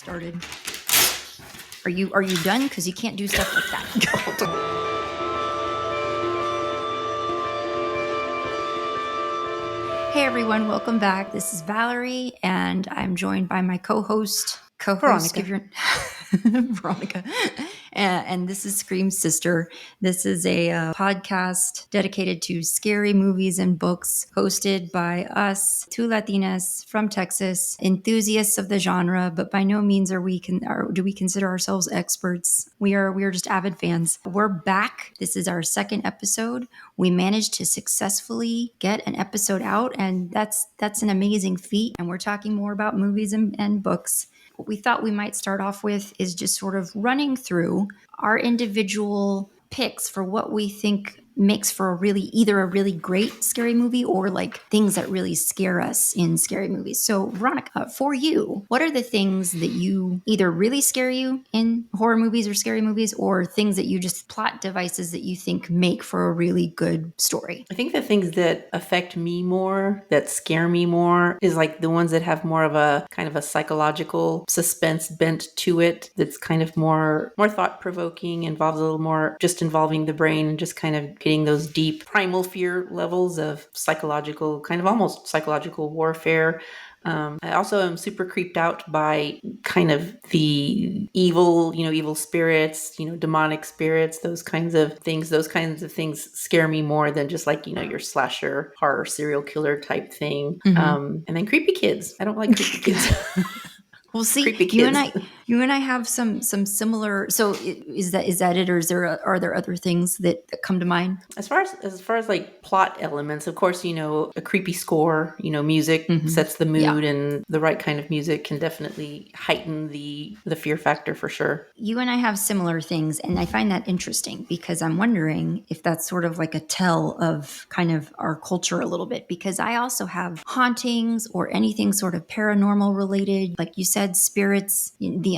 started. Are you done? Because you can't do stuff like that. Hey everyone, welcome back. This is Valerie, and I'm joined by my co-host Veronica. Veronica. And this is Scream's sister. This is a podcast dedicated to scary movies and books, hosted by us, two Latinas from Texas, enthusiasts of the genre, but by no means do we consider ourselves experts. We are just avid fans. We're back. This is our second episode. We managed to successfully get an episode out, and that's an amazing feat. And we're talking more about movies and books. What we thought we might start off with is just sort of running through our individual picks for what we think makes for either a really great scary movie or like things that really scare us in scary movies. So Veronica, for you, what are the things that you either really scare you in horror movies or scary movies, or things that you just plot devices that you think make for a really good story? I think the things that affect me more, that scare me more, is like the ones that have more of a kind of a psychological suspense bent to it. That's kind of more thought-provoking, involves a little more just involving the brain and just kind of getting those deep primal fear levels of psychological, kind of almost psychological warfare. I also am super creeped out by kind of the evil spirits, demonic spirits, those kinds of things. Those kinds of things scare me more than just like, your slasher horror serial killer type thing. Mm-hmm. And then creepy kids. I don't like creepy kids. Well, see, Creepy kids. you and I have some similar. So is that it, or are there other things that come to mind? As far as like plot elements, of course, a creepy score, music sets the mood, and the right kind of music can definitely heighten the fear factor for sure. You and I have similar things, and I find that interesting because I'm wondering if that's sort of like a tell of kind of our culture a little bit, because I also have hauntings or anything sort of paranormal related, like you said, spirits, the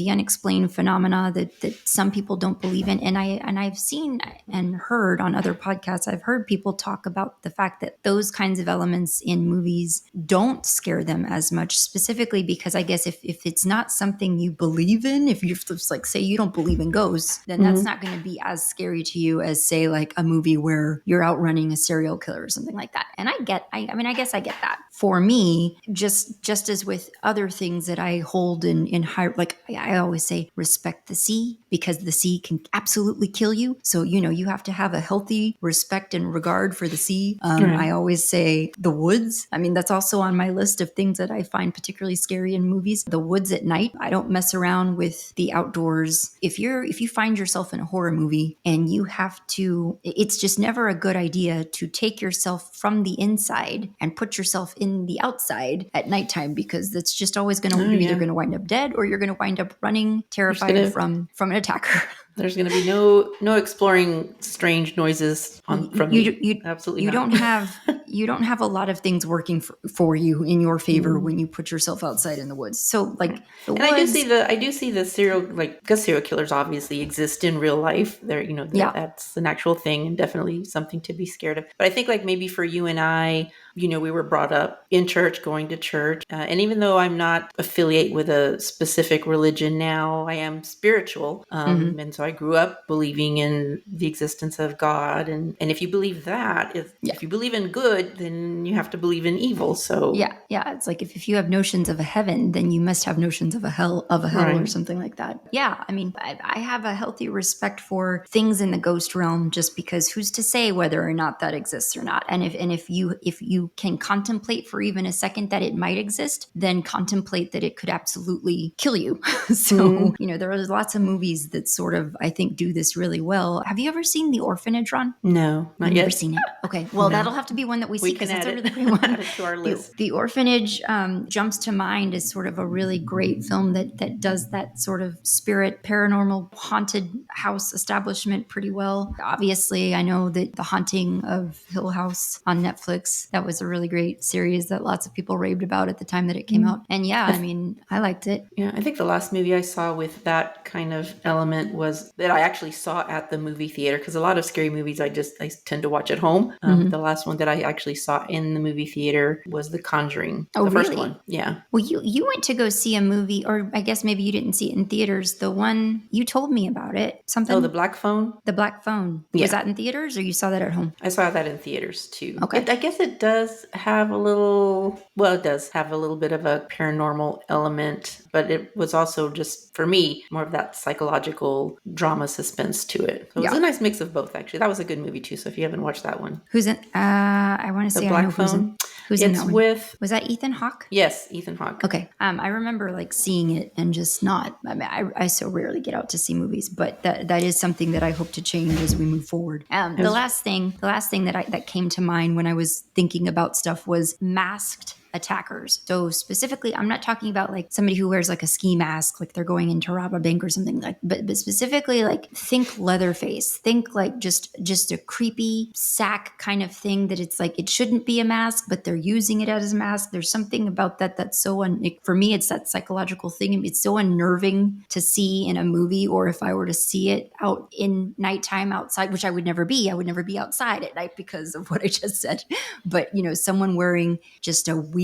unexplained phenomena that some people don't believe in. And I've seen and heard on other podcasts, I've heard people talk about the fact that those kinds of elements in movies don't scare them as much, specifically because I guess if it's not something you believe in, if you just like say you don't believe in ghosts, then that's not going to be as scary to you as say like a movie where you're outrunning a serial killer or something like that. And I guess I get that. For me, just as with other things that I hold in high, like I always say, respect the sea, because the sea can absolutely kill you. So, you have to have a healthy respect and regard for the sea. I always say the woods. I mean, that's also on my list of things that I find particularly scary in movies. The woods at night. I don't mess around with the outdoors. If you find yourself in a horror movie and you have to, it's just never a good idea to take yourself from the inside and put yourself in the outside at nighttime, because that's just always going to, you're either going to wind up dead or you're going to wind up running terrified from an attacker. There's going to be no exploring strange noises from you. Absolutely, you don't have a lot of things working for you in your favor when you put yourself outside in the woods. So like the woods, I do see the serial killers obviously exist in real life. They're that's an actual thing and definitely something to be scared of. But I think like maybe for you and I, we were brought up in church, going to church, and even though I'm not affiliate with a specific religion now, I am spiritual, and so I grew up believing in the existence of God, and if you believe that, if you believe in good, then you have to believe in evil. So it's like if you have notions of a heaven, then you must have notions of a hell right. or something like that. Yeah, I mean, I have a healthy respect for things in the ghost realm, just because who's to say whether or not that exists or not? And if you can contemplate for even a second that it might exist, then contemplate that it could absolutely kill you. So, there are lots of movies that sort of, I think, do this really well. Have you ever seen The Orphanage, Ron? No, not You've yet. never seen it? Okay. Well, that'll have to be one that we see, because it's a really great one. Add it to our list. The Orphanage jumps to mind as sort of a really great film that does that sort of spirit, paranormal, haunted house establishment pretty well. Obviously, I know that The Haunting of Hill House on Netflix, that was a really great series that lots of people raved about at the time that it came out. And I mean, I liked it. Yeah, I think the last movie I saw with that kind of element was that I actually saw at the movie theater, because a lot of scary movies I tend to watch at home. The last one that I actually saw in the movie theater was The Conjuring. Oh, the first really? one. Yeah. Well, you went to go see a movie, or I guess maybe you didn't see it in theaters. The one you told me about it. Something. Oh, The Black Phone? The Black Phone. Yeah. Was that in theaters, or you saw that at home? I saw that in theaters too. Okay. I guess it does have a little, well, it does have a little bit of a paranormal element, but it was also just, for me, more of that psychological drama suspense to it. So it was a nice mix of both, actually. That was a good movie too, so if you haven't watched that one. Who's in? I want to say I know who's in. Who's in that one? With... Was that Ethan Hawke? Yes, Ethan Hawke. Okay. I remember like seeing it and just not. I mean, I so rarely get out to see movies, but that is something that I hope to change as we move forward. The last thing that came to mind when I was thinking about stuff was masked attackers. So specifically, I'm not talking about like somebody who wears like a ski mask, like they're going in to rob a bank or something, like, but specifically like think Leatherface, think like just a creepy sack kind of thing that it's like, it shouldn't be a mask, but they're using it as a mask. There's something about that that's so, for me, it's that psychological thing. It's so unnerving to see in a movie, or if I were to see it out in nighttime outside, which I would never be outside at night because of what I just said. But, someone wearing just a weird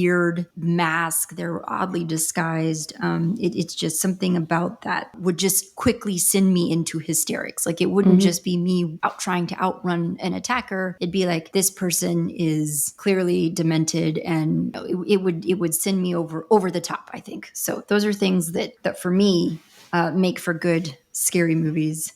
mask, they're oddly disguised. It's just something about that would just quickly send me into hysterics. Like it wouldn't just be me out trying to outrun an attacker. It'd be like, this person is clearly demented, and it would send me over the top, I think. So those are things that for me make for good scary movies.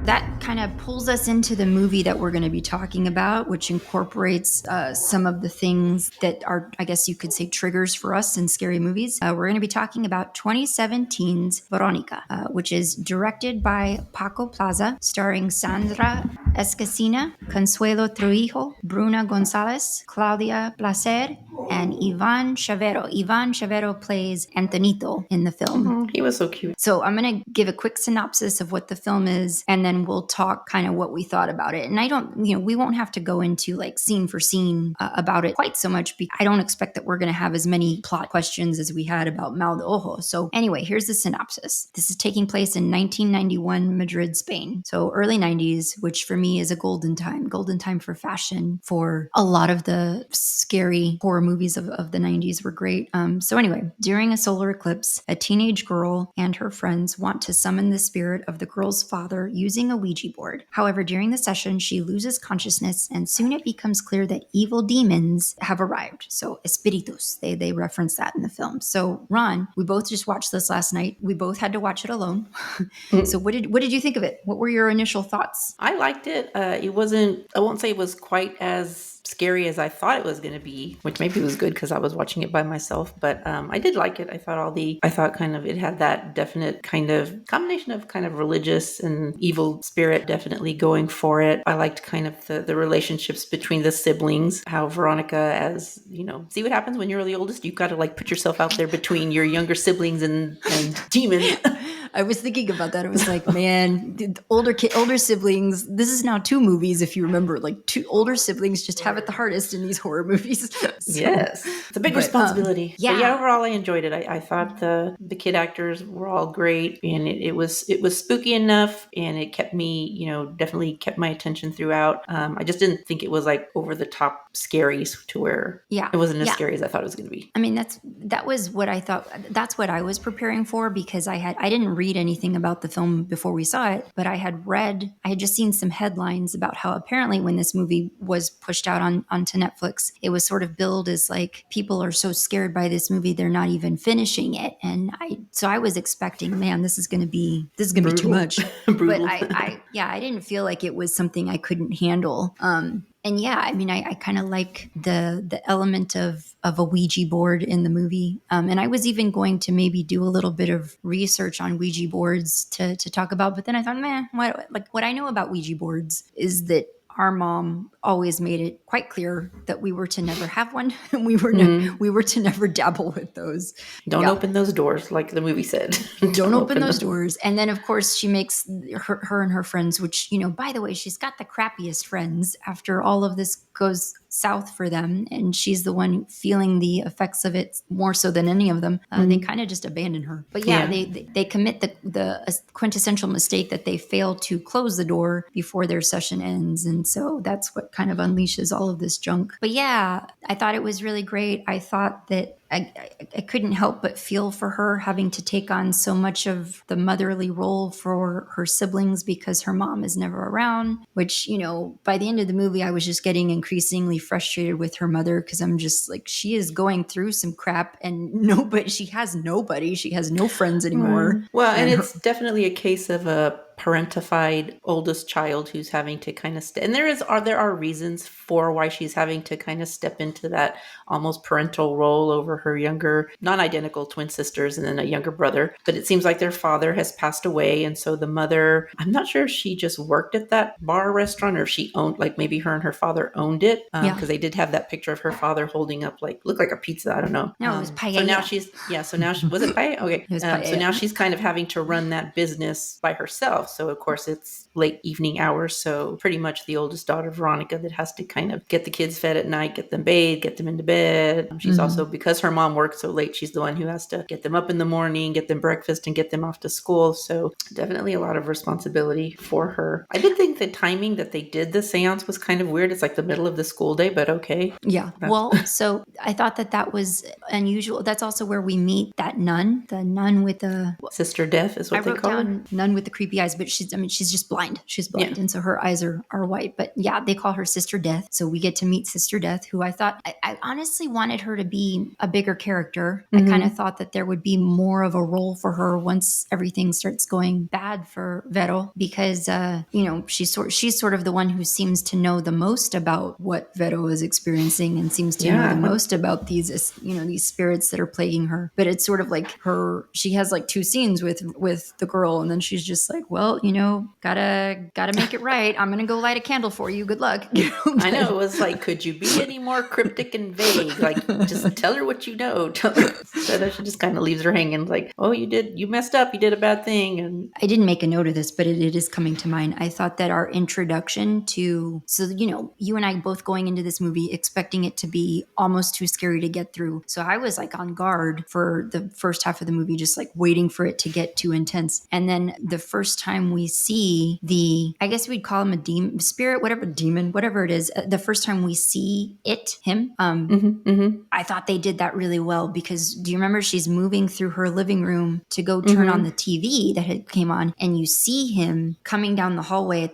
That kind of pulls us into the movie that we're going to be talking about, which incorporates some of the things that are, I guess you could say, triggers for us in scary movies. We're going to be talking about 2017's Verónica, which is directed by Paco Plaza, starring Sandra Escacena, Consuelo Trujillo, Bruna Gonzalez, Claudia Placer, and Iván Chavero. Iván Chavero plays Antonito in the film. He was so cute. So I'm going to give a quick synopsis of what the film is, and then we'll talk kind of what we thought about it. And I don't, we won't have to go into like scene for scene about it quite so much, because I don't expect that we're going to have as many plot questions as we had about Mal de Ojo. So anyway, here's the synopsis. This is taking place in 1991 Madrid, Spain. So early 90s, which for me is a golden time for fashion, for a lot of the scary horror movies of the 90s were great. So anyway, during a solar eclipse, a teenage girl and her friends want to summon the spirit of the girl's father using a Ouija board. However, during the session, she loses consciousness, and soon it becomes clear that evil demons have arrived. So espíritus, they reference that in the film. So Ron, we both just watched this last night. We both had to watch it alone. So what did you think of it? What were your initial thoughts? I liked it. It wasn't, I won't say it was quite as scary as I thought it was going to be, which maybe was good because I was watching it by myself, but I did like it. I thought kind of it had that definite kind of combination of kind of religious and evil spirit definitely going for it. I liked kind of the relationships between the siblings, how Veronica, as see what happens when you're the oldest, you've got to like put yourself out there between your younger siblings and demons. I was thinking about that. It was like, man, the older siblings, this is now 2 movies, if you remember, like 2 older siblings just have it the hardest in these horror movies. So, yes. It's a big responsibility. Yeah. But yeah, overall I enjoyed it. I thought the kid actors were all great, and it was spooky enough, and it kept me, definitely kept my attention throughout. I just didn't think it was like over the top scary to where it wasn't as scary as I thought it was going to be. I mean, that was what I thought. That's what I was preparing for, because I didn't read anything about the film before we saw it, but I had just seen some headlines about how apparently when this movie was pushed out onto Netflix, it was sort of billed as like, people are so scared by this movie they're not even finishing it. And I was expecting, man, this is going to be too much. But I didn't feel like it was something I couldn't handle. And yeah, I mean, I kind of like the element of a Ouija board in the movie. And I was even going to maybe do a little bit of research on Ouija boards to talk about. But then I thought, what I know about Ouija boards is that our mom always made it quite clear that we were to never have one. And we were to never dabble with those. Don't open those doors, like the movie said. Don't open those doors. And then, of course, she makes her and her friends, which, by the way, she's got the crappiest friends after all of this goes south for them. And she's the one feeling the effects of it more so than any of them. They kind of just abandon her. But they commit the quintessential mistake that they fail to close the door before their session ends. And so that's what kind of unleashes all of this junk. But yeah, I thought it was really great. I thought that I couldn't help but feel for her having to take on so much of the motherly role for her siblings because her mom is never around, which, by the end of the movie, I was just getting increasingly frustrated with her mother because I'm just like, she is going through some crap and she has nobody. She has no friends anymore. Well, and it's definitely a case of a parentified oldest child who's having to kind of and there are reasons for why she's having to kind of step into that almost parental role over her younger non-identical twin sisters and then a younger brother. But it seems like their father has passed away, and so the mother, I'm not sure if she just worked at that bar restaurant or if she owned, like maybe her and her father owned it, because they did have that picture of her father holding up looked like a pizza. I don't know. No, it was paella. So now she was it paella? Okay. So now she's kind of having to run that business by herself. So of course it's late evening hours. So pretty much the oldest daughter, Veronica, that has to kind of get the kids fed at night, get them bathed, get them into bed. She's also, because her mom works so late, she's the one who has to get them up in the morning, get them breakfast, and get them off to school. So definitely a lot of responsibility for her. I did think the timing that they did the seance was kind of weird. It's like the middle of the school day, but okay. Yeah. Well, so I thought that was unusual. That's also where we meet that nun, the nun with the Sister Death is what they call her. Nun with the creepy eyes, but she's just blind. She's blind. Yeah. And so her eyes are white. But yeah, they call her Sister Death. So we get to meet Sister Death, who I thought, I honestly wanted her to be a bigger character. I kind of thought that there would be more of a role for her once everything starts going bad for Vero, because, she's sort of the one who seems to know the most about what Vero is experiencing and seems to know the most about these spirits that are plaguing her. But it's sort of like she has like two scenes with the girl, and then she's just like, well, gotta make it right. I'm gonna go light a candle for you. Good luck. I know, it was like, could you be any more cryptic and vague? Like, just tell her what you know. Instead, she just kind of leaves her hanging, like, oh, you messed up, you did a bad thing. And I didn't make a note of this, but it is coming to mind. I thought that our introduction to, you and I both going into this movie expecting it to be almost too scary to get through. So I was like on guard for the first half of the movie, just like waiting for it to get too intense. And then the first time we see I guess we'd call him a demon, spirit, whatever it is. The first time we see him, I thought they did that really well, because do you remember she's moving through her living room to go turn on the TV that had came on, and you see him coming down the hallway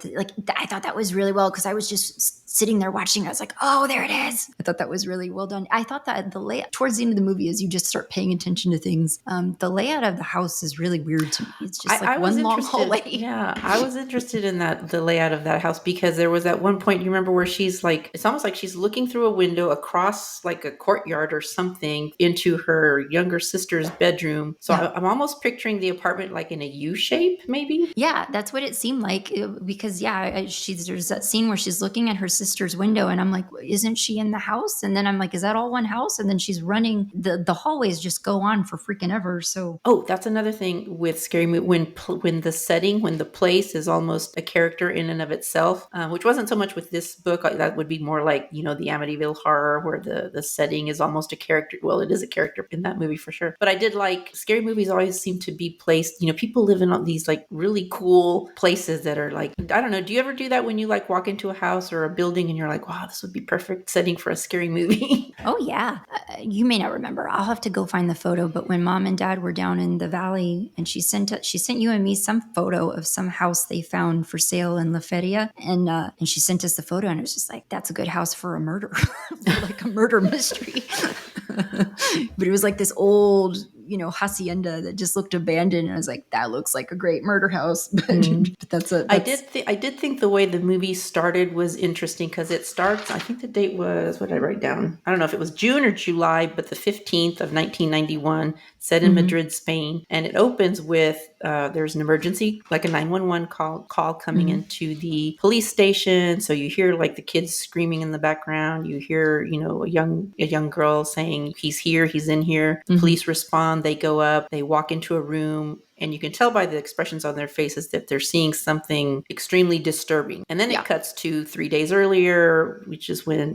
I thought that was really well, because I was just sitting there watching. I was like, oh, there it is. I thought that was really well done. I thought that the layout towards the end of the movie, as you just start paying attention to things, the layout of the house is really weird to me. It's just like one long hallway. Yeah, I was interested in the layout of that house, because there was at one point, you remember, where she's like, it's almost like she's looking through a window across like a courtyard or something into her younger sister's bedroom. So I'm almost picturing the apartment like in a U shape, maybe. Yeah, that's what it seemed like, because there's that scene where she's looking at her sister's window, and I'm like, isn't she in the house? And then I'm like, is that all one house? And then she's running. The hallways just go on for freaking ever. So that's another thing with scary movie, when the setting, when the place is almost a character in and of itself, which wasn't so much with this book. That would be more like, the Amityville Horror, where the setting is almost a character. Well, it is a character in that movie for sure. But I did like, scary movies always seem to be placed, people live in all these like really cool places that are like, I don't know, do you ever do that when you like walk into a house or a building and you're like, wow, this would be perfect setting for a scary movie? Oh yeah. You may not remember. I'll have to go find the photo. But when Mom and Dad were down in the valley, and she sent you and me some photo of some house they found for sale in La Feria, and she sent us the photo, and it was just like, that's a good house for a murder, for like a murder mystery. But it was like this old, hacienda that just looked abandoned. And I was like, that looks like a great murder house. But that's I did think the way the movie started was interesting because it starts, I think the date was, what did I write down? I don't know if it was June or July, but the 15th of 1991, set in Madrid, Spain. And it opens with there's an emergency, like a 911 call coming into the police station. So you hear like the kids screaming in the background. You hear, a young girl saying, he's here, he's in here. The police respond, they go up, they walk into a room. And you can tell by the expressions on their faces that they're seeing something extremely disturbing. And then it cuts to 3 days earlier, which is when,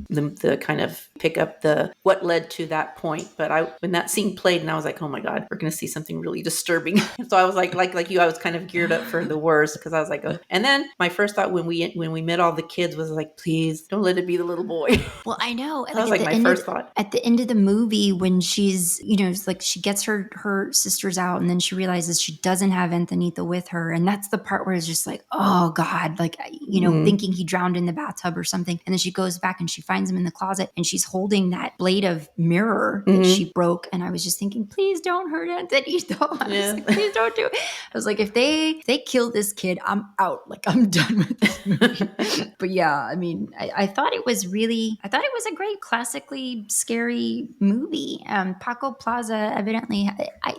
the kind of pick up the what led to that point. But when that scene played, and I was like, oh my God, we're going to see something really disturbing. So I was like you, I was kind of geared up for the worst because I was like, oh. And then my first thought when we met all the kids was like, please don't let it be the little boy. Well, I know. That was like my first thought. At the end of the movie, when she's, it's like she gets her sisters out and then she realizes she doesn't have Antonito with her. And that's the part where it's just like, oh God, like, thinking he drowned in the bathtub or something. And then she goes back and she finds him in the closet and she's holding that blade of mirror that she broke. And I was just thinking, please don't hurt Antonito. Like, please don't do it. I was like, if they kill this kid, I'm out. Like, I'm done with this movie. But yeah, I mean, I thought it was a great classically scary movie. Paco Plaza, evidently,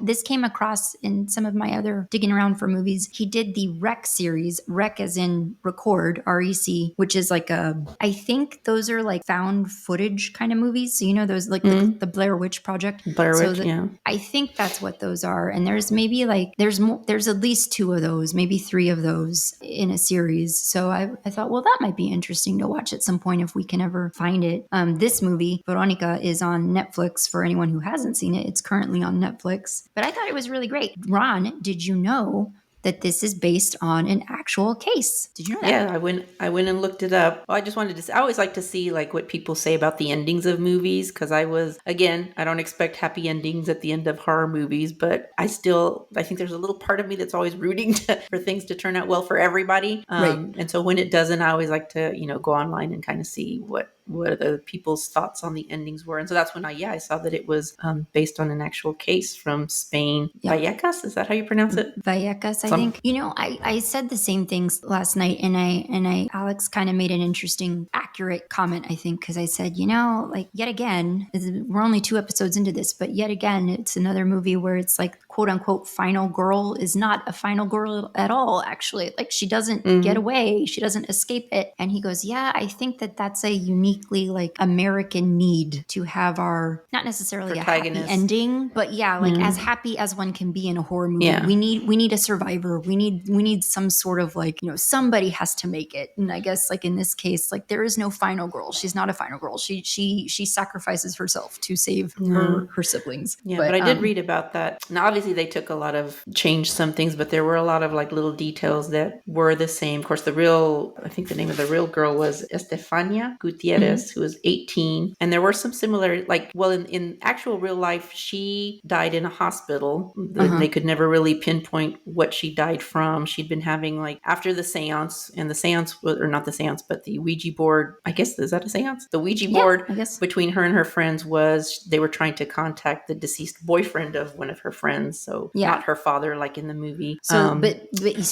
this came across in some of my other digging around for movies. He did the Rec series, Rec as in record, REC, which is like I think those are like found footage kind of movies. So, those like the Blair Witch Project. Yeah. I think that's what those are. And there's maybe like, there's at least 2 of those, maybe 3 of those in a series. So I thought, well, that might be interesting to watch at some point if we can ever find it. This movie, Veronica, is on Netflix for anyone who hasn't seen it. It's currently on Netflix. But I thought it was really great. Ron, did you know that this is based on an actual case? Did you know that? Yeah, I went and looked it up. Well, I just wanted to I always like to see like what people say about the endings of movies because I don't expect happy endings at the end of horror movies, but I think there's a little part of me that's always rooting for things to turn out well for everybody. Right. And so when it doesn't, I always like to, go online and kind of see what the people's thoughts on the endings were. And so that's when I saw that it was based on an actual case from Spain. Yeah. Vallecas, is that how you pronounce it? Vallecas, I think. I said the same things last night and Alex kind of made an interesting, accurate comment, I think, because I said, like yet again, we're only 2 episodes into this, but yet again, it's another movie where it's like quote unquote final girl is not a final girl at all, actually. Like she doesn't get away. She doesn't escape it. And he goes, yeah, I think that's a uniquely like American need to have our, not necessarily a happy ending, but like as happy as one can be in a horror movie. Yeah. We need a survivor. We need some sort of like, somebody has to make it. And I guess like in this case, like there is no final girl. She's not a final girl. She sacrifices herself to save her siblings. Yeah, but I did read about that. Now, obviously they took a lot of, changed some things, but there were a lot of like little details that were the same. Of course, I think the name of the real girl was Estefania Gutierrez, who was 18. And there were some similar, like, well, in actual real life, she died in a hospital. They could never really pinpoint what she died from. She'd been having like, after the seance, and the seance, or not the seance, but the Ouija board, I guess, is that a seance? The Ouija board between her and her friends was, they were trying to contact the deceased boyfriend of one of her friends. So not her father, like in the movie. So,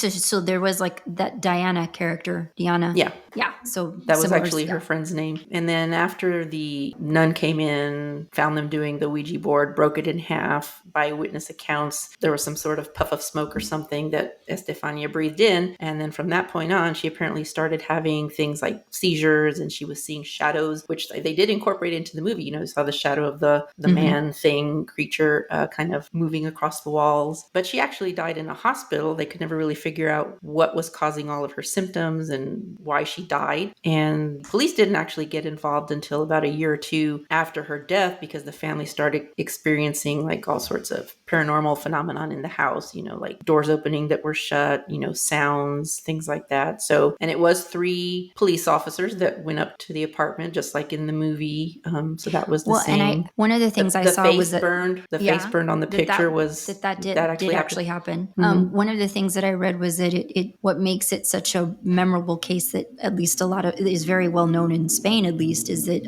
so there was like that Diana character, Diana. Yeah. Yeah. So that was actually her friend's name. And then after the nun came in, found them doing the Ouija board, broke it in half. By witness accounts, there was some sort of puff of smoke or something that Estefania breathed in. And then from that point on, she apparently started having things like seizures, and she was seeing shadows, which they did incorporate into the movie. You saw the shadow of the man thing, creature kind of moving across the walls. But she actually died in a hospital. They could never really figure out what was causing all of her symptoms and why she died. And police didn't actually get involved until about a year or 2 after her death, because the family started experiencing like all sorts of paranormal phenomenon in the house, like doors opening that were shut, sounds, things like that. So, and it was 3 police officers that went up to the apartment, just like in the movie. So that was the same. And one of the things I saw was that the face burned on the picture was that did actually happen. Mm-hmm. One of the things that I read was that what makes it such a memorable case that at least a lot of is very well known in Spain, at least, is that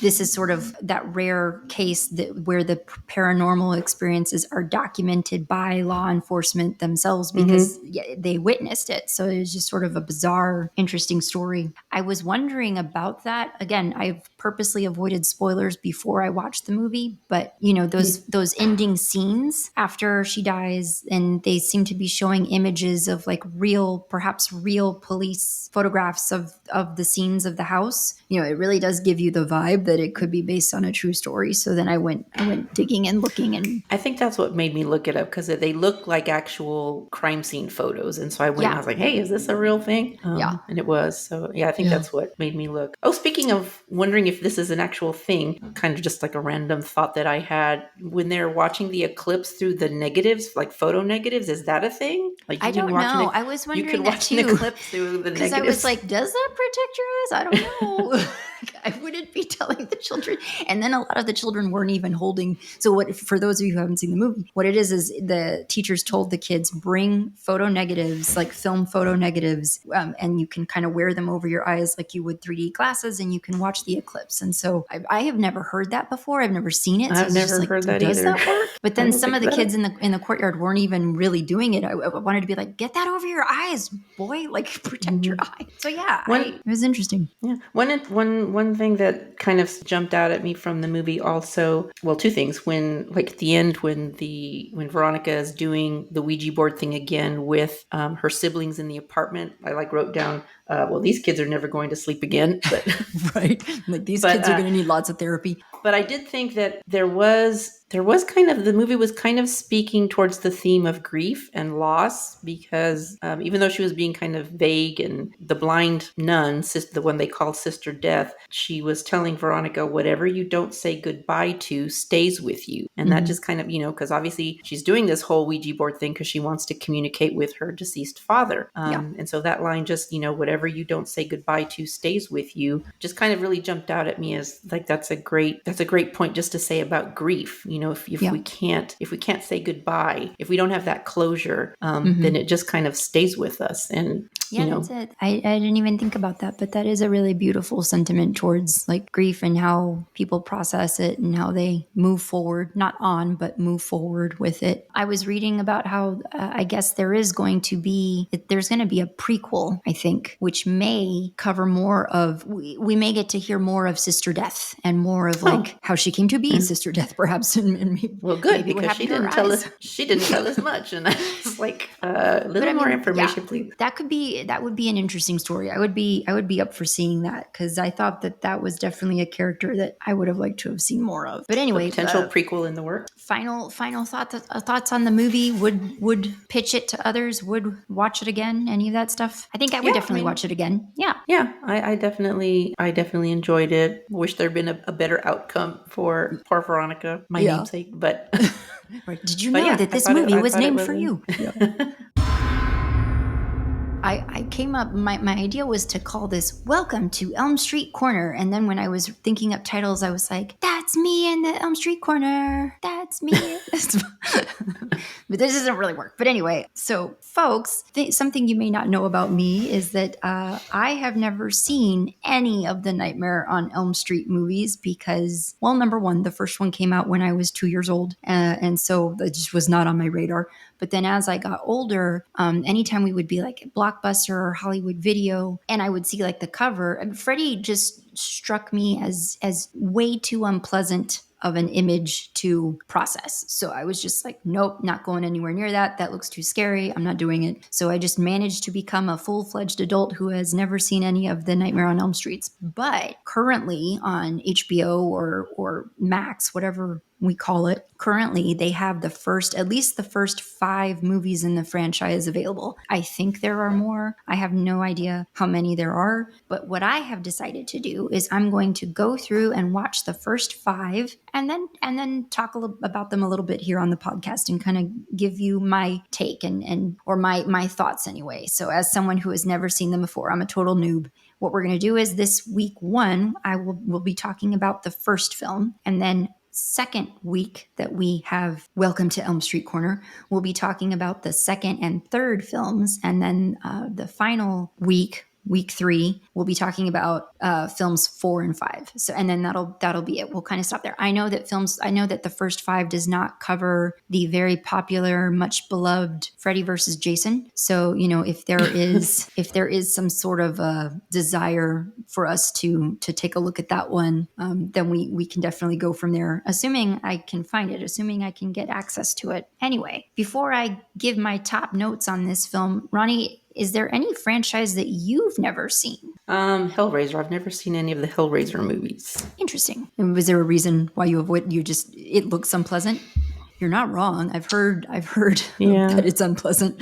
this is sort of that rare case that where the paranormal experiences are documented by law enforcement themselves because they witnessed it. So it was just sort of a bizarre, interesting story. I was wondering about that. Again, I've purposely avoided spoilers before I watched the movie, but those ending scenes after she dies, and they seem to be showing images of like perhaps real police photographs of the scenes of the house. It really does give you the vibe that it could be based on a true story. So then I went digging and looking, and I think that's what made me look it up, because they look like actual crime scene photos. And so I went and I was like, hey, is this a real thing? And it was. So yeah, I think that's what made me look. Oh, speaking of wondering if this is an actual thing, kind of just like a random thought that I had when they're watching the eclipse through the negatives, like photo negatives, is that a thing? Like I don't know. I was wondering you could that watch too. an eclipse through the negatives. Because I was like, does that protect your eyes? I don't know. I wouldn't be telling the children. And then a lot of the children weren't even holding. So what, for those of you who haven't seen the movie, what it is the teachers told the kids, bring photo negatives, like film photo negatives, and you can kind of wear them over your eyes like you would 3D glasses, and you can watch the eclipse. And so I have never heard that before. I've never seen it. So I've never heard that does either. That work? But then some of the kids in the courtyard weren't even really doing it. I wanted to be like, get that over your eyes, boy, like protect your eye. So yeah, it was interesting. Yeah. One thing that kind of jumped out at me from the movie also, well, two things. When like at the end, when Veronica is doing the Ouija board thing again with her siblings in the apartment, I like wrote down, well, these kids are never going to sleep again. But right. Like these kids are going to need lots of therapy. But I did think that there was kind of, the movie was kind of speaking towards the theme of grief and loss, because even though she was being kind of vague, and the blind nun, the one they called Sister Death, she was telling Veronica, whatever you don't say goodbye to stays with you. And that just kind of, because obviously she's doing this whole Ouija board thing because she wants to communicate with her deceased father. And so that line, just, whatever you don't say goodbye to stays with you, just kind of really jumped out at me as like, that's a great point just to say about grief. If we can't say goodbye, if we don't have that closure, then it just kind of stays with us. And that's it. I didn't even think about that, but that is a really beautiful sentiment towards like grief and how people process it and how they move forward, not on, but move forward with it. I was reading about how I guess there's going to be a prequel, I think, which may cover more of, we may get to hear more of Sister Death and more of like how she came to be Sister Death, perhaps. And maybe, well, good, because she didn't tell us. She didn't tell us much, and I was like, a little more information, please. That would be an interesting story. I would be up for seeing that, because I thought that was definitely a character that I would have liked to have seen more of. But anyway, potential prequel in the works. Final thoughts on the movie. Would pitch it to others. Would watch it again. Any of that stuff. I think I would definitely watch it again. Yeah. I definitely enjoyed it. Wish there'd been a better outcome for poor Veronica, my namesake. But right. Did you know that this movie was named for you? Yeah. I came up, my idea was to call this Welcome to Elm Street Corner. And then when I was thinking up titles, I was like, that's me in the Elm Street Corner. That's me. But this doesn't really work. But anyway, so folks, something you may not know about me is that I have never seen any of the Nightmare on Elm Street movies because, well, number one, the first one came out when I was 2 years old. And so that just was not on my radar. But then as I got older, anytime we would be like at Blockbuster or Hollywood Video, and I would see like the cover, and Freddy just struck me as way too unpleasant of an image to process. So I was just like, nope, not going anywhere near that. That looks too scary. I'm not doing it. So I just managed to become a full-fledged adult who has never seen any of the Nightmare on Elm Streets. But currently on HBO or Max, whatever we call it, currently they have at least the first 5 movies in the franchise available. I think there are more. I have no idea how many there are, but what I have decided to do is I'm going to go through and watch the first 5 and then talk about them a little bit here on the podcast and kind of give you my take or my thoughts anyway. So as someone who has never seen them before, I'm a total noob. What we're going to do is this week 1, we'll be talking about the first film, and then second week that we have Welcome to Elm Street Corner, we'll be talking about the second and third films. And then the final week 3, we'll be talking about films 4 and 5. So, and then that'll be it. We'll kind of stop there. I know that the first 5 does not cover the very popular, much beloved Freddy versus Jason. So, if there is some sort of a desire for us to take a look at that one, then we can definitely go from there, assuming I can find it, assuming I can get access to it. Anyway, before I give my top notes on this film, Ronnie, is there any franchise that you've never seen? Hellraiser. I've never seen any of the Hellraiser movies. Interesting. And was there a reason why you avoid? It looks unpleasant. You're not wrong. I've heard that it's unpleasant.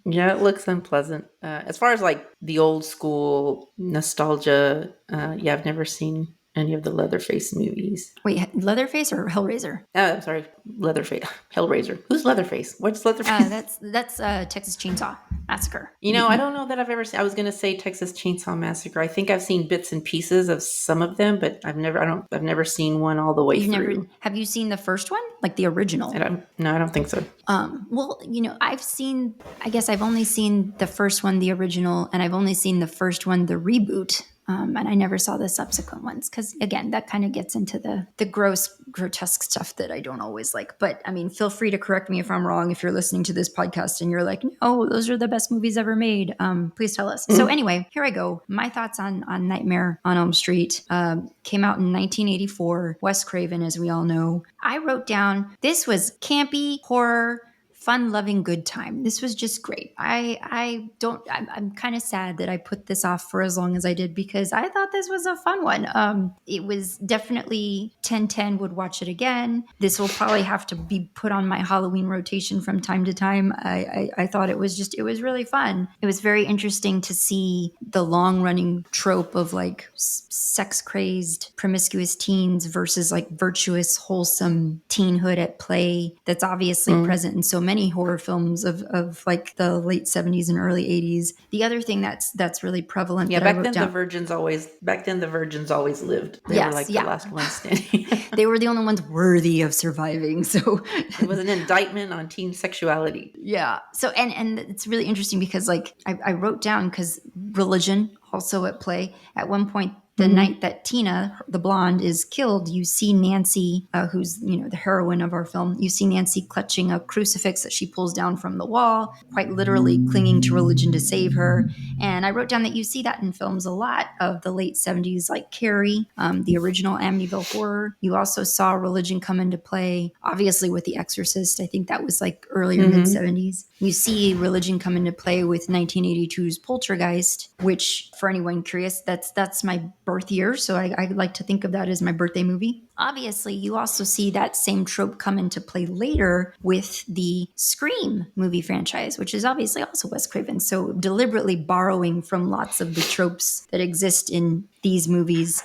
Yeah, it looks unpleasant. As far as like the old school nostalgia, I've never seen any of the Leatherface movies. Wait, Leatherface or Hellraiser? I'm sorry, Leatherface. Hellraiser. Who's Leatherface? What's Leatherface? That's Texas Chainsaw Massacre. I don't know that I've ever seen. I was going to say Texas Chainsaw Massacre. I think I've seen bits and pieces of some of them, but I've never seen one all the way through. Have you seen the first one, like the original? No, I don't think so. Well, I guess I've only seen the first one, the original, and I've only seen the first one, the reboot. And I never saw the subsequent ones because, again, that kind of gets into the gross, grotesque stuff that I don't always like. But, I mean, feel free to correct me if I'm wrong if you're listening to this podcast and you're like, no, those are the best movies ever made. Please tell us. So anyway, here I go. My thoughts on Nightmare on Elm Street came out in 1984. Wes Craven, as we all know. I wrote down, this was campy horror, fun-loving good time. This was just great. I'm kind of sad that I put this off for as long as I did because I thought this was a fun one. It was definitely 10/10, would watch it again. This will probably have to be put on my Halloween rotation from time to time. I thought it was really fun. It was very interesting to see the long-running trope of like sex-crazed, promiscuous teens versus like virtuous, wholesome teenhood at play that's obviously present in so many horror films of like the late 70s and early 80s. The other thing that's really prevalent. Yeah, back then the virgins always lived. They were like the last ones standing. They were the only ones worthy of surviving. So it was an indictment on teen sexuality. Yeah. So and it's really interesting because like I wrote down because religion also at play at one point. The night that Tina, the blonde, is killed, you see Nancy, who's, the heroine of our film, you see Nancy clutching a crucifix that she pulls down from the wall, quite literally clinging to religion to save her. And I wrote down that you see that in films a lot of the late 70s, like Carrie, the original Amityville Horror. You also saw religion come into play, obviously with The Exorcist. I think that was like earlier mid-70s. You see religion come into play with 1982's Poltergeist, which, for anyone curious, that's my birth year. So I like to think of that as my birthday movie. Obviously, you also see that same trope come into play later with the Scream movie franchise, which is obviously also Wes Craven. So deliberately borrowing from lots of the tropes that exist in these movies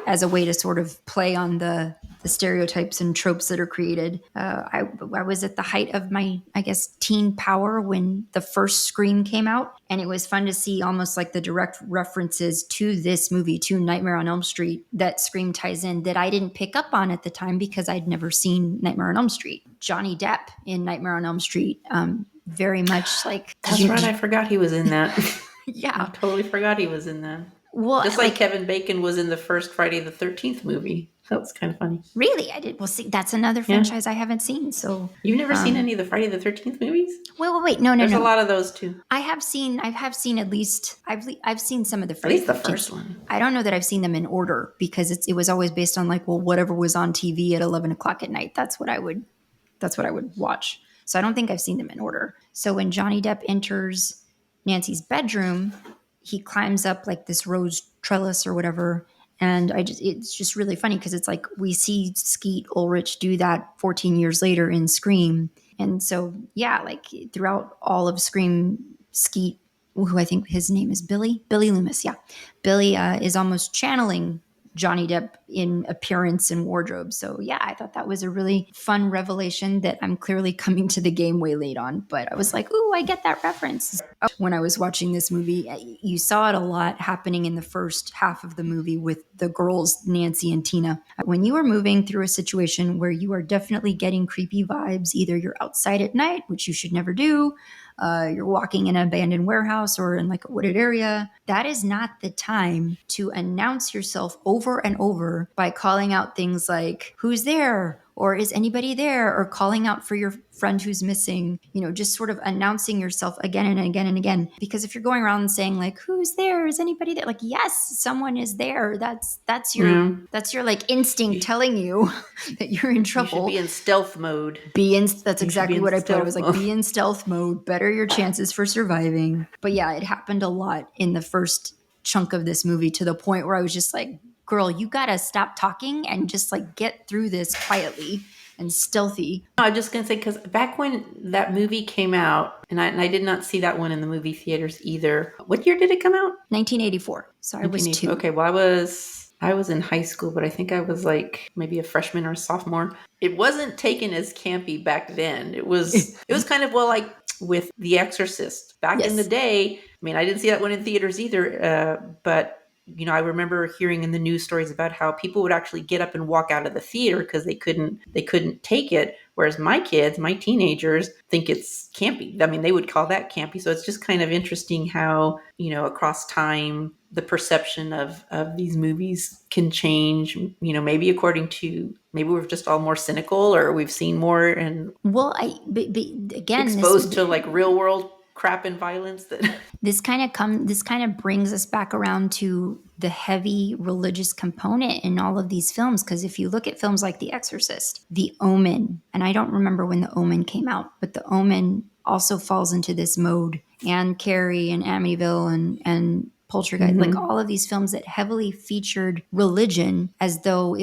as a way to sort of play on the stereotypes and tropes that are created. I was at the height of my, I guess, teen power when the first Scream came out. And it was fun to see almost like the direct references to this movie, to Nightmare on Elm Street, that Scream ties in that I didn't pick up on at the time because I'd never seen Nightmare on Elm Street. Johnny Depp in Nightmare on Elm Street, very much like... That's right, I forgot he was in that. Yeah. I totally forgot he was in that. Well, just like Kevin Bacon was in the first Friday the 13th movie. That was kind of funny. Really? I did. Well, see, that's another franchise I haven't seen. So you've never seen any of the Friday the 13th movies? Wait. No. There's a lot of those too. I have seen at least, I've seen some of the Friday the 13th. At least the first one. I don't know that I've seen them in order because it was always based on like, well, whatever was on TV at 11 o'clock at night. That's what I would watch. So I don't think I've seen them in order. So when Johnny Depp enters Nancy's bedroom, he climbs up like this rose trellis or whatever. And it's just really funny because it's like we see Skeet Ulrich do that 14 years later in Scream. And so, yeah, like throughout all of Scream, Skeet, who I think his name is Billy Loomis. Yeah. Billy is almost channeling Johnny Depp in appearance and wardrobe. So yeah, I thought that was a really fun revelation that I'm clearly coming to the game way late on. But I was like, ooh, I get that reference. When I was watching this movie, you saw it a lot happening in the first half of the movie with the girls, Nancy and Tina. When you are moving through a situation where you are definitely getting creepy vibes, either you're outside at night, which you should never do, you're walking in an abandoned warehouse or in like a wooded area, that is not the time to announce yourself over and over by calling out things like, who's there? Or is anybody there? Or calling out for your friend who's missing, just sort of announcing yourself again and again and again. Because if you're going around saying like, who's there? Is anybody there? Like, yes, someone is there. That's your like instinct telling you that you're in trouble. You should be in stealth mode. That's exactly what I put. I was like, be in stealth mode, better your chances for surviving. But yeah, it happened a lot in the first chunk of this movie, to the point where I was just like, girl, you gotta stop talking and just like get through this quietly and stealthy. I'm just gonna say, because back when that movie came out, and I did not see that one in the movie theaters either. What year did it come out? 1984. So I was 2. Okay, well I was in high school, but I think I was like maybe a freshman or a sophomore. It wasn't taken as campy back then. It was kind of, well, like with The Exorcist back in the day. I mean, I didn't see that one in theaters either, but I remember hearing in the news stories about how people would actually get up and walk out of the theater because they couldn't take it. Whereas my kids, my teenagers, think it's campy. I mean, they would call that campy. So it's just kind of interesting how, across time, the perception of these movies can change, maybe according to, maybe we're just all more cynical, or we've seen more and again, exposed to like real world crap and violence. That this kind of brings us back around to the heavy religious component in all of these films. Because if you look at films like The Exorcist, The Omen, and I don't remember when The Omen came out, but The Omen also falls into this mode, and Carrie and Amityville and Poltergeist, like all of these films that heavily featured religion, as though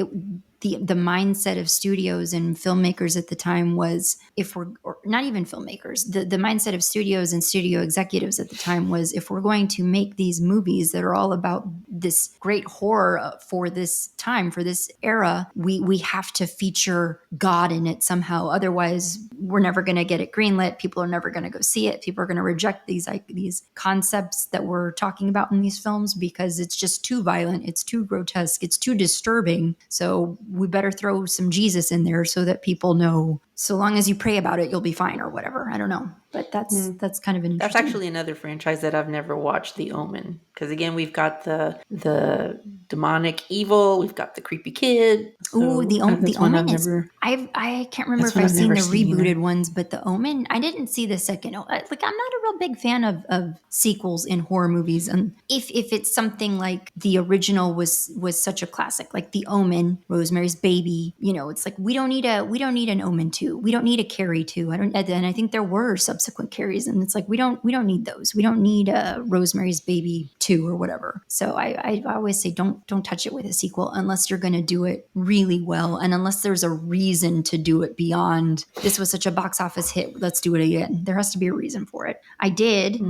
the mindset of studios and filmmakers at the time was, or not even filmmakers, the mindset of studios and studio executives at the time was, if we're going to make these movies that are all about this great horror for this time, for this era, we have to feature God in it somehow. Otherwise, we're never going to get it greenlit. People are never going to go see it. People are going to reject these concepts that we're talking about in these films because it's just too violent. It's too grotesque. It's too disturbing. So we better throw some Jesus in there so that people know, so long as you pray about it, you'll be fine, or whatever. I don't know. But that's kind of an interesting. That's actually another franchise that I've never watched, The Omen. Because again, we've got the demonic evil, we've got the creepy kid. So the Omen is. I can't remember if I've seen the rebooted ones, but The Omen, I didn't see the second. Like, I'm not a real big fan of sequels in horror movies, and if it's something like the original was such a classic, like The Omen, Rosemary's Baby, it's like we don't need an Omen 2, we don't need a Carrie 2. And I think there were subsequent Carries, and it's like we don't need those. We don't need a Rosemary's Baby 2 or whatever. So I always say don't touch it with a sequel unless you're going to do it really well, and unless there's a reason to do it beyond, this was such a box office hit, let's do it again. There has to be a reason for it. I did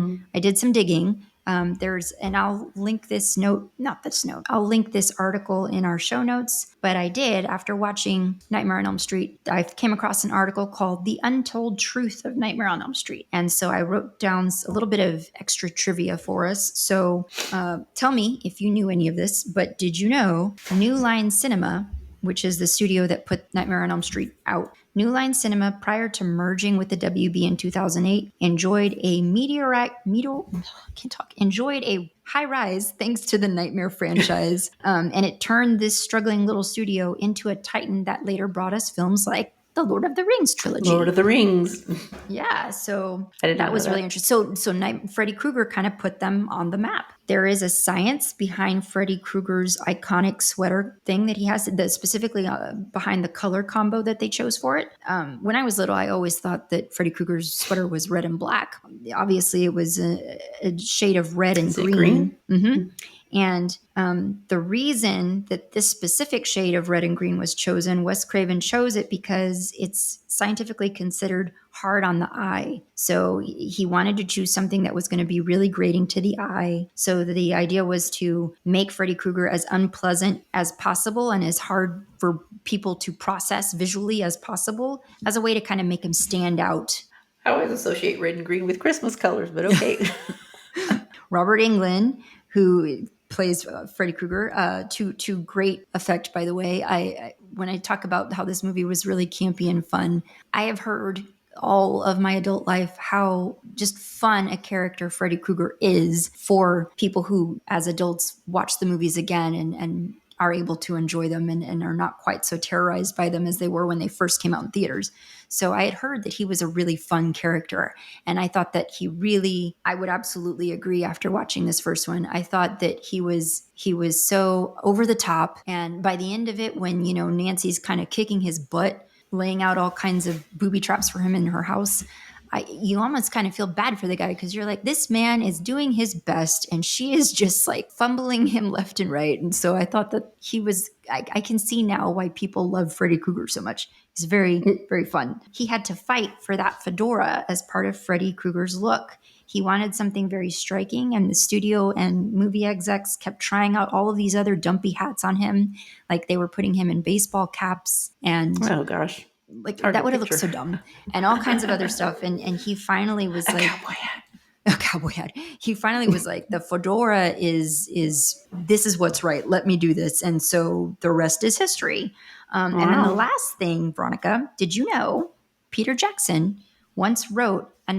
some digging. And I'll link I'll link this article in our show notes. But I did, after watching Nightmare on Elm Street, I came across an article called The Untold Truth of Nightmare on Elm Street. And so I wrote down a little bit of extra trivia for us. So tell me if you knew any of this, but did you know New Line Cinema, which is the studio that put Nightmare on Elm Street out, New Line Cinema, prior to merging with the WB in 2008, enjoyed a high rise thanks to the Nightmare franchise. And it turned this struggling little studio into a titan that later brought us films like the Lord of the Rings trilogy. Lord of the Rings. Yeah, so that was really interesting. So Freddy Krueger kind of put them on the map. There is a science behind Freddy Krueger's iconic sweater thing that he has, specifically behind the color combo that they chose for it. When I was little, I always thought that Freddy Krueger's sweater was red and black. Obviously, it was a shade of red and green. Mm-hmm. And the reason that this specific shade of red and green was chosen, Wes Craven chose it because it's scientifically considered hard on the eye. So he wanted to choose something that was going to be really grating to the eye. So the idea was to make Freddy Krueger as unpleasant as possible and as hard for people to process visually as possible, as a way to kind of make him stand out. I always associate red and green with Christmas colors, but okay. Robert Englund, who plays Freddy Krueger, to great effect, by the way. When I talk about how this movie was really campy and fun, I have heard all of my adult life how just fun a character Freddy Krueger is for people who, as adults, watch the movies again and are able to enjoy them and are not quite so terrorized by them as they were when they first came out in theaters. So I had heard that he was a really fun character. And I thought that I would absolutely agree after watching this first one. I thought that he was so over the top. And by the end of it, when, Nancy's kind of kicking his butt, laying out all kinds of booby traps for him in her house, you almost kind of feel bad for the guy because you're like, this man is doing his best and she is just like fumbling him left and right. And so I thought that I can see now why people love Freddy Krueger so much. He's very, very fun. He had to fight for that fedora as part of Freddy Krueger's look. He wanted something very striking, and the studio and movie execs kept trying out all of these other dumpy hats on him. Like they were putting him in baseball caps and Oh gosh. like that would have looked so dumb, and all kinds of other stuff. And he finally was like, a cowboy hat. He finally was like, the fedora is this is what's right. Let me do this. And so the rest is history. And then the last thing, Veronica, did you know Peter Jackson once wrote a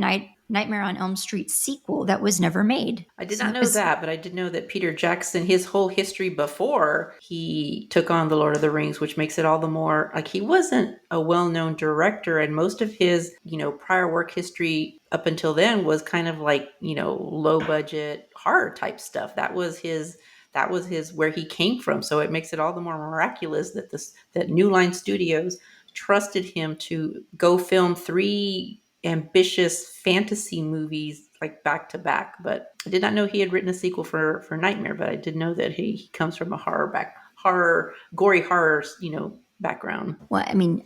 Nightmare on Elm Street sequel that was never made? I did not know that, but I did know that Peter Jackson, his whole history before he took on The Lord of the Rings, which makes it all the more like he wasn't a well-known director, and most of his, prior work history up until then was kind of like, low budget horror type stuff. That was his where he came from. So it makes it all the more miraculous that New Line Studios trusted him to go film 3 ambitious fantasy movies like back to back. But I did not know he had written a sequel for Nightmare, but I did know that he comes from a gory horror, background. Well, I mean,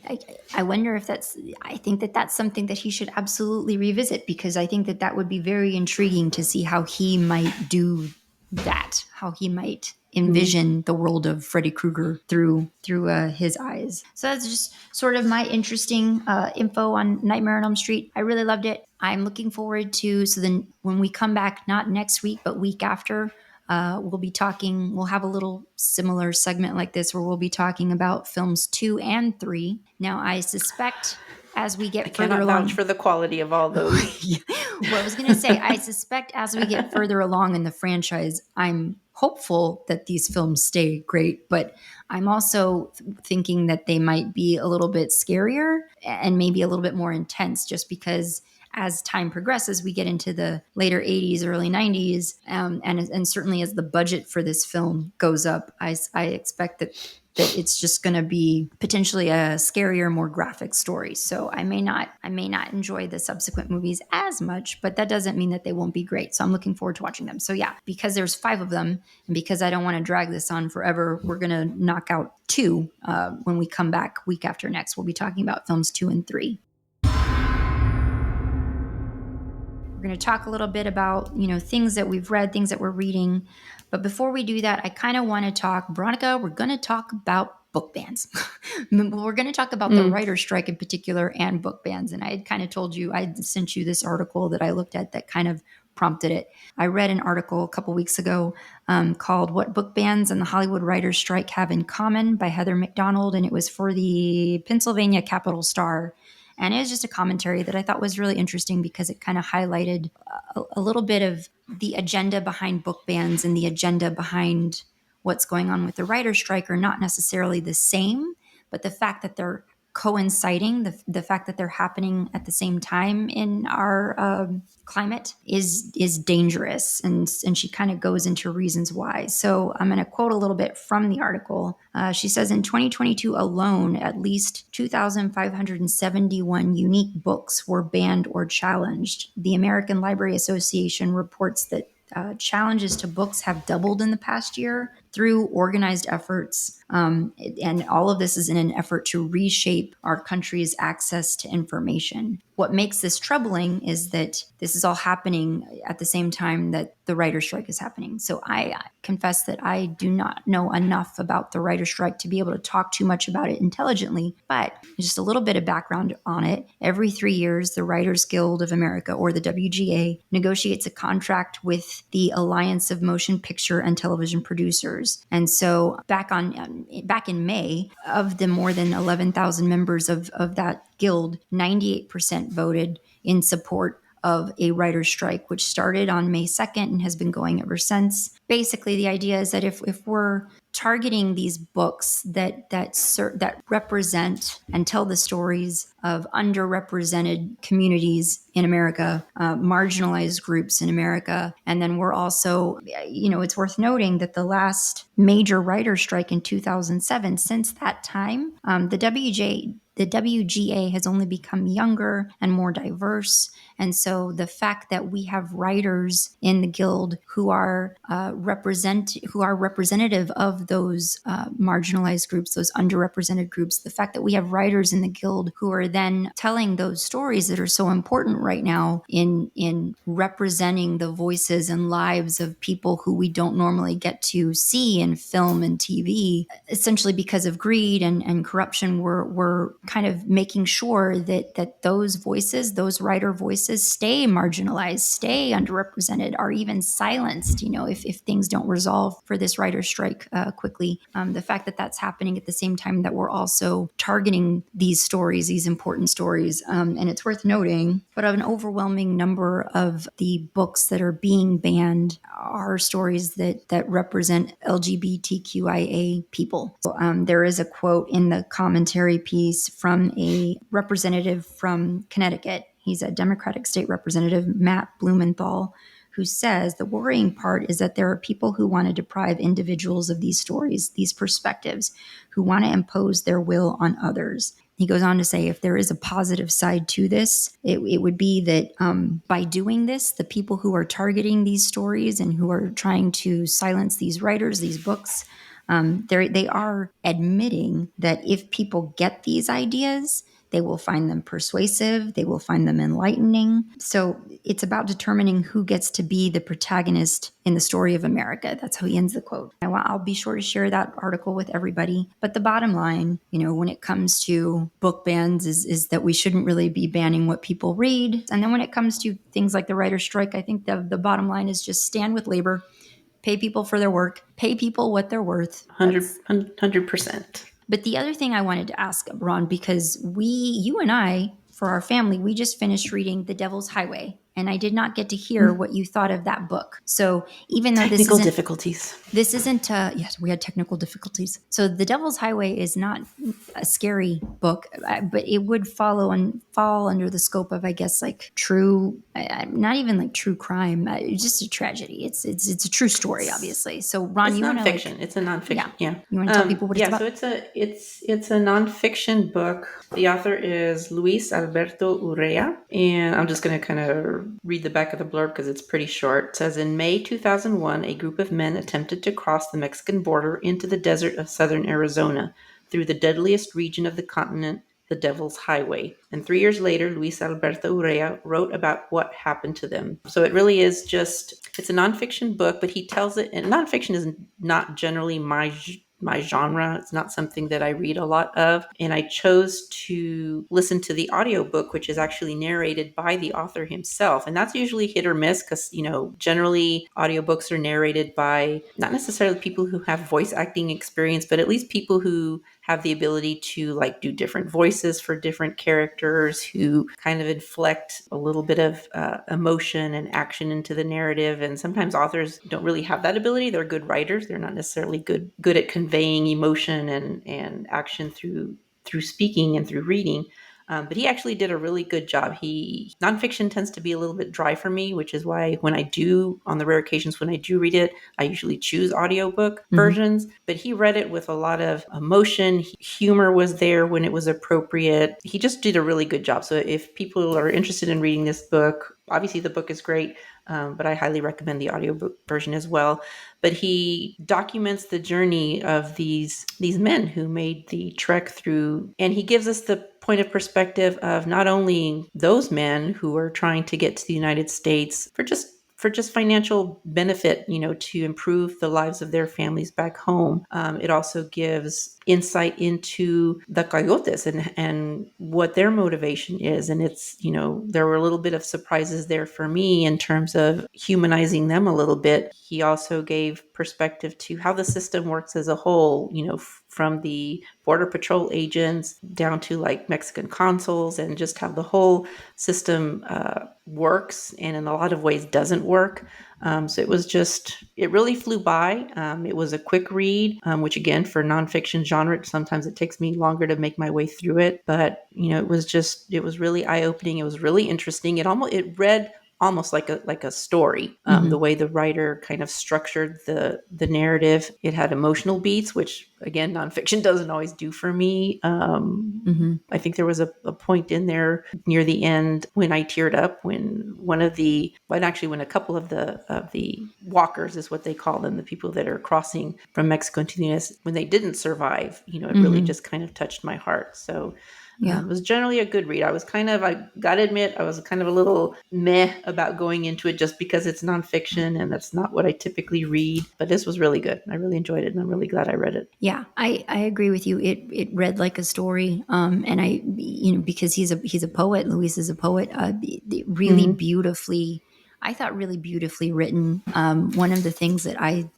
I wonder if I think that that's something that he should absolutely revisit, because I think that would be very intriguing to see how he might do that, how he might envision the world of Freddy Krueger through his eyes. So that's just sort of my interesting info on Nightmare on Elm Street. I really loved it. I'm looking forward to, so then when we come back, not next week, but week after, we'll have a little similar segment like this where we'll be talking about films 2 and 3. Now, I suspect as we get further along, vouch for the quality of all those. Well, I was going to say, I suspect as we get further along in the franchise, I'm hopeful that these films stay great, but I'm also thinking that they might be a little bit scarier and maybe a little bit more intense, just because as time progresses, we get into the later 80s, early 90s, and certainly as the budget for this film goes up, I expect that it's just going to be potentially a scarier, more graphic story. So I may not enjoy the subsequent movies as much, but that doesn't mean that they won't be great. So I'm looking forward to watching them. So yeah, because there's 5 of them, and because I don't want to drag this on forever, we're going to knock out 2 when we come back week after next. We'll be talking about films 2 and 3. We're going to talk a little bit about, things that we've read, things that we're reading. But before we do that, I kind of want to talk, Veronica, we're going to talk about book bans. We're going to talk about the writer's strike in particular and book bans. And I had kind of told you, I sent you this article that I looked at that kind of prompted it. I read an article a couple weeks ago called What Book Bans and the Hollywood Writers' Strike Have in Common by Heather McDonald. And it was for the Pennsylvania Capital Star. And it was just a commentary that I thought was really interesting because it kind of highlighted a little bit of the agenda behind book bans and the agenda behind what's going on with the writer's strike are not necessarily the same, but the fact that they're coinciding, the fact that they're happening at the same time in our climate is dangerous. And she kind of goes into reasons why. So I'm going to quote a little bit from the article. She says, in 2022 alone, at least 2,571 unique books were banned or challenged. The American Library Association reports that challenges to books have doubled in the past year. through organized efforts. And all of this is in an effort to reshape our country's access to information. What makes this troubling is that this is all happening at the same time that the writer's strike is happening. So I confess that I do not know enough about the writer's strike to be able to talk too much about it intelligently, but just a little bit of background on it. Every 3 years, the Writers Guild of America, or the WGA, negotiates a contract with the Alliance of Motion Picture and Television Producers. And so back in May, of the more than 11,000 members of that guild, 98% voted in support of a writer's strike, which started on May 2nd and has been going ever since. Basically, the idea is that if we're targeting these books that represent and tell the stories of underrepresented communities in America, marginalized groups in America, and then we're also, it's worth noting that the last major writer's strike in 2007, since that time, the WGA has only become younger and more diverse. And so the fact that we have writers in the guild who are representative of those marginalized groups, those underrepresented groups, the fact that we have writers in the guild who are then telling those stories that are so important right now in representing the voices and lives of people who we don't normally get to see in film and TV, essentially because of greed and corruption, we're kind of making sure that those voices, those writer voices, stay marginalized, stay underrepresented, are even silenced, if things don't resolve for this writer's strike quickly. The fact that that's happening at the same time that we're also targeting these stories, these important stories. And it's worth noting, but an overwhelming number of the books that are being banned are stories that represent LGBTQIA people. So, there is a quote in the commentary piece from a representative from Connecticut. He's a Democratic state representative, Matt Blumenthal, who says the worrying part is that there are people who want to deprive individuals of these stories, these perspectives, who want to impose their will on others. He goes on to say if there is a positive side to this, it would be that by doing this, the people who are targeting these stories and who are trying to silence these writers, these books, they are admitting that if people get these ideas, they will find them persuasive. They will find them enlightening. So it's about determining who gets to be the protagonist in the story of America. That's how he ends the quote. I'll be sure to share that article with everybody. But the bottom line, when it comes to book bans is that we shouldn't really be banning what people read. And then when it comes to things like the writer's strike, I think the bottom line is just stand with labor, pay people for their work, pay people what they're worth. 100%. But the other thing I wanted to ask, Ron, because you and I, for our family, we just finished reading The Devil's Highway, and I did not get to hear what you thought of that book. So even though this isn't, yes, we had technical difficulties. So The Devil's Highway is not a scary book, but it would fall under the scope of, I guess, like true, not even like true crime, it's just a tragedy. It's a true story, obviously. So Ron, it's you want to nonfiction. It's a nonfiction. Yeah. You want to tell people what it's about? So it's a nonfiction book. The author is Luis Alberto Urrea, and I'm just going to kind of read the back of the blurb because it's pretty short. It says, in May 2001, a group of men attempted to cross the Mexican border into the desert of southern Arizona through the deadliest region of the continent, the Devil's Highway. And 3 years later, Luis Alberto Urrea wrote about what happened to them. So it really is it's a nonfiction book, but he tells it, and nonfiction is not generally my genre. It's not something that I read a lot of. And I chose to listen to the audiobook, which is actually narrated by the author himself. And that's usually hit or miss because, generally audiobooks are narrated by not necessarily people who have voice acting experience, but at least people who have the ability to do different voices for different characters, who kind of inflect a little bit of emotion and action into the narrative. And sometimes authors don't really have that ability. They're good writers. They're not necessarily good at conveying emotion and action through speaking and through reading. But he actually did a really good job. Nonfiction tends to be a little bit dry for me, which is why when I do, on the rare occasions when I do read it, I usually choose audiobook versions. But he read it with a lot of emotion. Humor was there when it was appropriate. He just did a really good job. So if people are interested in reading this book, obviously the book is great. But I highly recommend the audiobook version as well. But he documents the journey of these men who made the trek through, and he gives us the point of perspective of not only those men who are trying to get to the United States for just financial benefit, to improve the lives of their families back home. It also gives insight into the coyotes and what their motivation is. And it's, there were a little bit of surprises there for me in terms of humanizing them a little bit. He also gave perspective to how the system works as a whole, from the Border Patrol agents down to like Mexican consuls, and just how the whole system works and in a lot of ways doesn't work. So it really flew by. It was a quick read, which again, for nonfiction genre, sometimes it takes me longer to make my way through it. But, it was really eye-opening. It was really interesting. It read almost like a story. The way the writer kind of structured the narrative. It had emotional beats, which again, nonfiction doesn't always do for me. I think there was a point in there near the end when I teared up when when a couple of the walkers is what they call them, the people that are crossing from Mexico into the U.S., when they didn't survive, it really just kind of touched my heart. So it was generally a good read. I gotta admit, I was kind of a little meh about going into it just because it's nonfiction and that's not what I typically read. But this was really good. I really enjoyed it and I'm really glad I read it. Yeah, I agree with you. It read like a story. And I, because he's a poet, Luis is a poet, really beautifully, I thought really beautifully written. One of the things that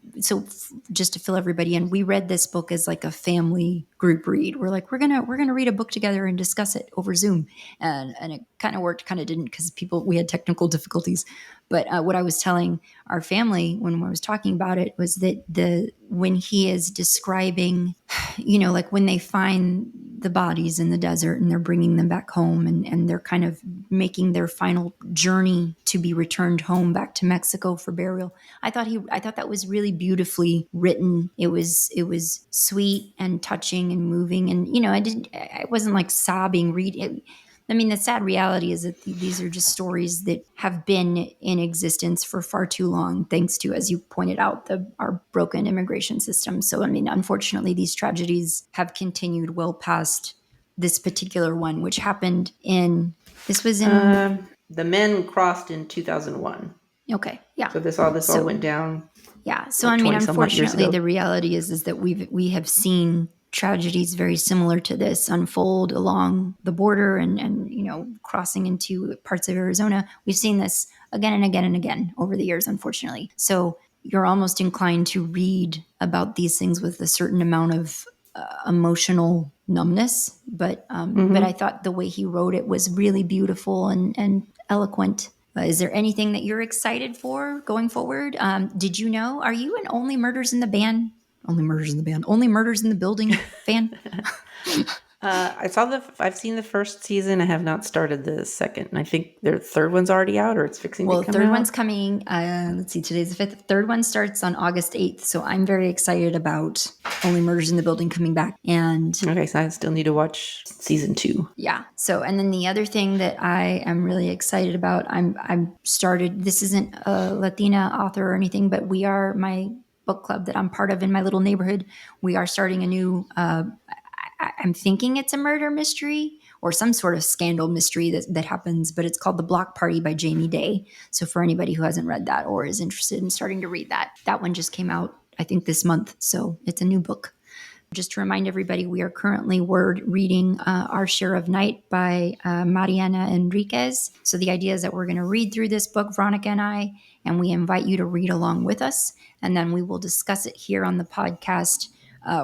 just to fill everybody in, we read this book as like a family group read. We're like, we're gonna read a book together and discuss it over Zoom, and it kind of worked, kind of didn't, because we had technical difficulties. But what I was telling our family when I was talking about it was that when he is describing, like when they find the bodies in the desert and they're bringing them back home, and they're kind of making their final journey to be returned home back to Mexico for burial. I thought that was really beautifully written. It was sweet and touching and moving, and I wasn't like sobbing reading. I mean, the sad reality is that these are just stories that have been in existence for far too long, thanks to, as you pointed out, our broken immigration system. So, I mean, unfortunately, these tragedies have continued well past this particular one, which happened this was in... the men crossed in 2001. Okay, yeah. So this all went down. Yeah. So, I mean, unfortunately, the reality is that we have seen tragedies very similar to this unfold along the border and crossing into parts of Arizona. We've seen this again and again and again over the years, unfortunately. So you're almost inclined to read about these things with a certain amount of emotional numbness. But I thought the way he wrote it was really beautiful and eloquent. Is there anything that you're excited for going forward? Did you know? Are you an Only Murders in the Building fan? I've seen the first season. I have not started the second. And I think their third one's already out, or it's fixing to come out. Well, third one's coming. Let's see, today's the 5th. Third one starts on August 8th. So I'm very excited about Only Murders in the Building coming back. And okay, so I still need to watch season 2. Yeah. So, and then the other thing that I am really excited about, I'm started, this isn't a Latina author or anything, but my book club that I'm part of in my little neighborhood, we are starting a new, I'm thinking it's a murder mystery or some sort of scandal mystery that happens, but it's called The Block Party by Jamie Day. So for anybody who hasn't read that or is interested in starting to read that one just came out, I think, this month. So it's a new book. Just to remind everybody, we are currently reading Our Share of Night by Mariana Enriquez. So the idea is that we're going to read through this book, Veronica and I, and we invite you to read along with us, and then we will discuss it here on the podcast.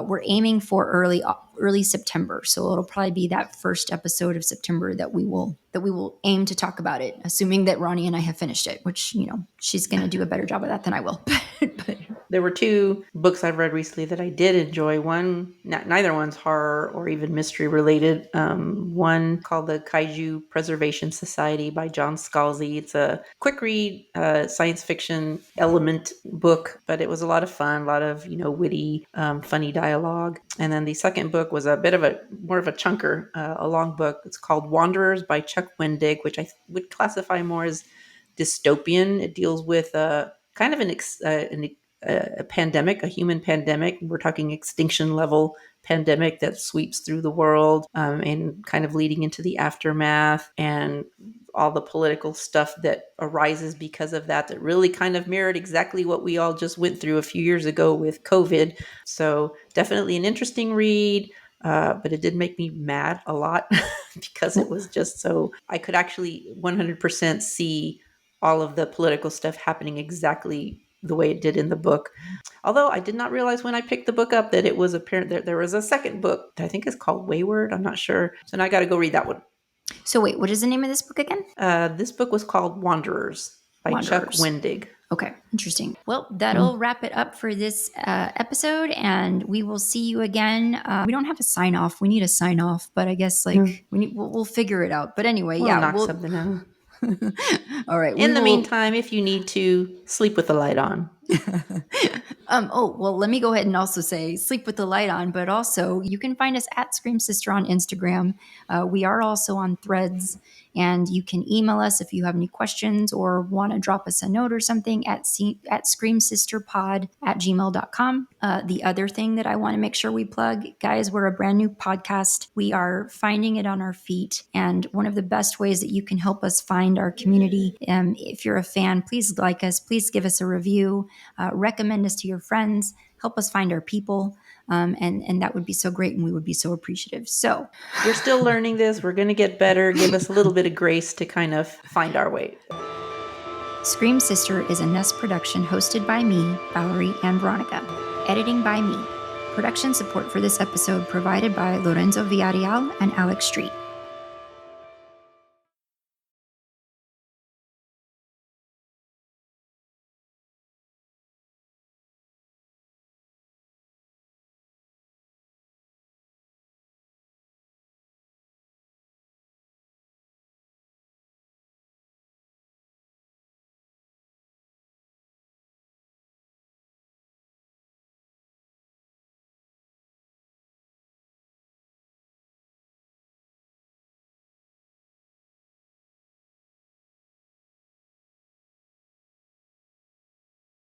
We're aiming for early September, so it'll probably be that first episode of September that we will aim to talk about it, assuming that Ronnie and I have finished it, which she's going to do a better job of that than I will. but There were two books I've read recently that I did enjoy. One, neither one's horror or even mystery related. One called The Kaiju Preservation Society by John Scalzi. It's a quick read, science fiction element book, but it was a lot of fun, a lot of, witty, funny dialogue. And then the second book was a bit of more of a chunker, a long book. It's called Wanderers by Chuck Wendig, which I would classify more as dystopian. It deals with kind of a pandemic, a human pandemic. We're talking extinction level pandemic that sweeps through the world, and kind of leading into the aftermath and all the political stuff that arises because of that really kind of mirrored exactly what we all just went through a few years ago with COVID. So definitely an interesting read. But it did make me mad a lot because it was just so I could actually 100% see all of the political stuff happening exactly the way it did in the book. Although I did not realize when I picked the book up that it was apparent that there was a second book that I think is called Wayward. I'm not sure. So now I got to go read that one. So wait, what is the name of this book again? This book was called Wanderers by Chuck Wendig. Okay, interesting. Well, that'll wrap it up for this episode, and we will see you again. We don't have a sign off. We need a sign off, but I guess we'll figure it out. But anyway, we'll knock something out. All right. In the meantime, if you need to, sleep with the light on. Well, let me go ahead and also say sleep with the light on, but also you can find us at Scream Sister on Instagram. We are also on Threads, and you can email us if you have any questions or want to drop us a note or something at screamsisterpod@gmail.com. The other thing that I want to make sure we plug, guys, we're a brand new podcast. We are finding it on our feet, and one of the best ways that you can help us find our community, if you're a fan, please like us, please give us a review, recommend us to your friends, help us find our people. And that would be so great, and we would be so appreciative. So we're still learning this. We're going to get better. Give us a little bit of grace to kind of find our way. Scream Sister is a Nest production hosted by me, Valerie and Veronica. Editing by me. Production support for this episode provided by Lorenzo Villarreal and Alex Street.